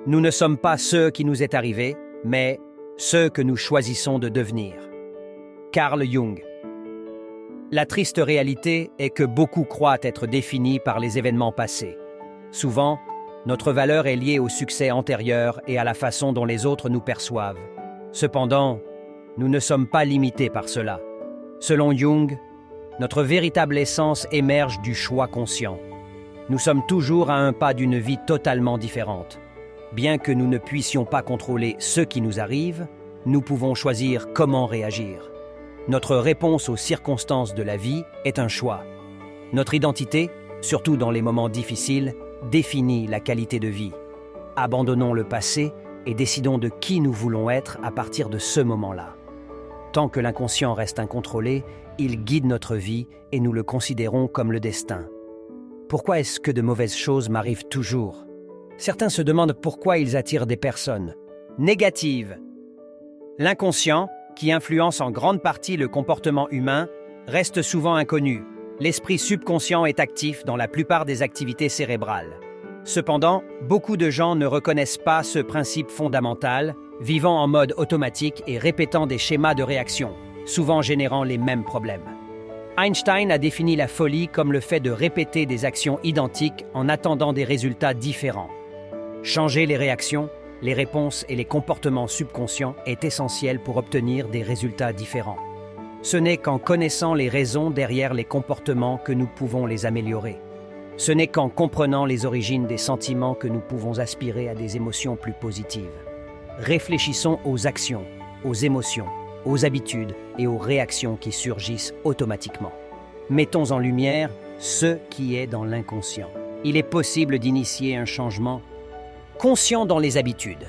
Nous ne sommes pas ceux qui nous est arrivé, mais ceux que nous choisissons de devenir. Carl Jung. La triste réalité est que beaucoup croient être définis par les événements passés. Souvent, notre valeur est liée au succès antérieur et à la façon dont les autres nous perçoivent. Cependant, nous ne sommes pas limités par cela. Selon Jung, notre véritable essence émerge du choix conscient. Nous sommes toujours à un pas d'une vie totalement différente. Bien que nous ne puissions pas contrôler ce qui nous arrive, nous pouvons choisir comment réagir. Notre réponse aux circonstances de la vie est un choix. Notre identité, surtout dans les moments difficiles, définit la qualité de vie. Abandonnons le passé et décidons de qui nous voulons être à partir de ce moment-là. Tant que l'inconscient reste incontrôlé, il guide notre vie et nous le considérons comme le destin. Pourquoi est-ce que de mauvaises choses m'arrivent toujours? Certains se demandent pourquoi ils attirent des personnes négatives. L'inconscient, qui influence en grande partie le comportement humain, reste souvent inconnu. L'esprit subconscient est actif dans la plupart des activités cérébrales. Cependant, beaucoup de gens ne reconnaissent pas ce principe fondamental, vivant en mode automatique et répétant des schémas de réaction, souvent générant les mêmes problèmes. Einstein a défini la folie comme le fait de répéter des actions identiques en attendant des résultats différents. Changer les réactions, les réponses et les comportements subconscients est essentiel pour obtenir des résultats différents. Ce n'est qu'en connaissant les raisons derrière les comportements que nous pouvons les améliorer. Ce n'est qu'en comprenant les origines des sentiments que nous pouvons aspirer à des émotions plus positives. Réfléchissons aux actions, aux émotions, aux habitudes et aux réactions qui surgissent automatiquement. Mettons en lumière ce qui est dans l'inconscient. Il est possible d'initier un changement conscient dans les habitudes.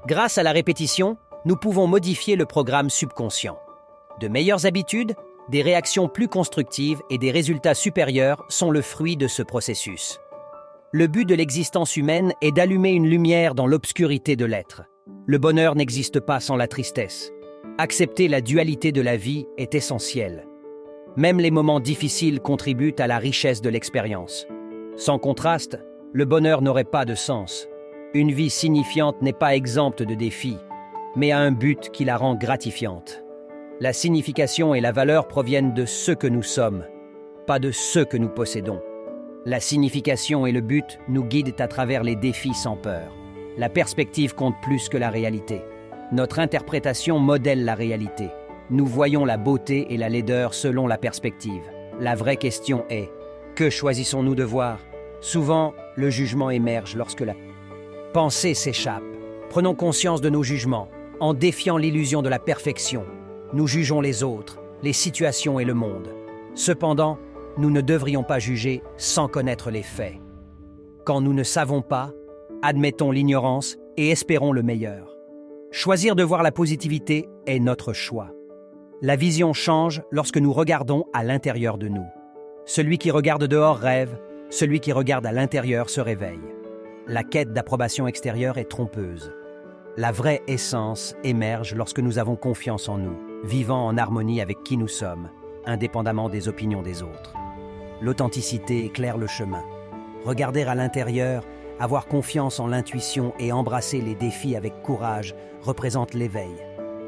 Grâce à la répétition, nous pouvons modifier le programme subconscient. De meilleures habitudes, des réactions plus constructives et des résultats supérieurs sont le fruit de ce processus. Le but de l'existence humaine est d'allumer une lumière dans l'obscurité de l'être. Le bonheur n'existe pas sans la tristesse. Accepter la dualité de la vie est essentiel. Même les moments difficiles contribuent à la richesse de l'expérience. Sans contraste, le bonheur n'aurait pas de sens. Une vie signifiante n'est pas exempte de défis, mais a un but qui la rend gratifiante. La signification et la valeur proviennent de ce que nous sommes, pas de ce que nous possédons. La signification et le but nous guident à travers les défis sans peur. La perspective compte plus que la réalité. Notre interprétation modèle la réalité. Nous voyons la beauté et la laideur selon la perspective. La vraie question est, que choisissons-nous de voir? Souvent, le jugement émerge lorsque la pensée s'échappe. Prenons conscience de nos jugements. En défiant l'illusion de la perfection, nous jugeons les autres, les situations et le monde. Cependant, nous ne devrions pas juger sans connaître les faits. Quand nous ne savons pas, admettons l'ignorance et espérons le meilleur. Choisir de voir la positivité est notre choix. La vision change lorsque nous regardons à l'intérieur de nous. Celui qui regarde dehors rêve, celui qui regarde à l'intérieur se réveille. La quête d'approbation extérieure est trompeuse. La vraie essence émerge lorsque nous avons confiance en nous, vivant en harmonie avec qui nous sommes, indépendamment des opinions des autres. L'authenticité éclaire le chemin. Regarder à l'intérieur, avoir confiance en l'intuition et embrasser les défis avec courage représente l'éveil.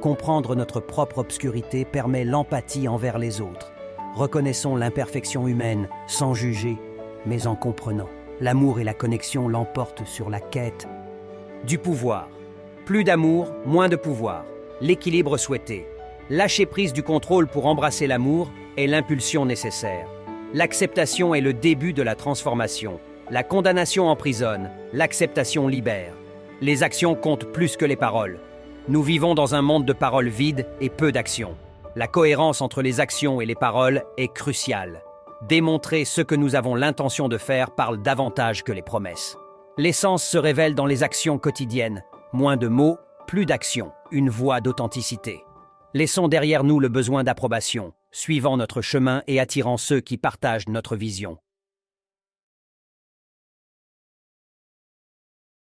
Comprendre notre propre obscurité permet l'empathie envers les autres. Reconnaissons l'imperfection humaine sans juger, mais en comprenant. L'amour et la connexion l'emportent sur la quête du pouvoir. Plus d'amour, moins de pouvoir. L'équilibre souhaité. Lâcher prise du contrôle pour embrasser l'amour est l'impulsion nécessaire. L'acceptation est le début de la transformation. La condamnation emprisonne, l'acceptation libère. Les actions comptent plus que les paroles. Nous vivons dans un monde de paroles vides et peu d'actions. La cohérence entre les actions et les paroles est cruciale. Démontrer ce que nous avons l'intention de faire parle davantage que les promesses. L'essence se révèle dans les actions quotidiennes. Moins de mots, plus d'actions, une voie d'authenticité. Laissons derrière nous le besoin d'approbation, suivant notre chemin et attirant ceux qui partagent notre vision.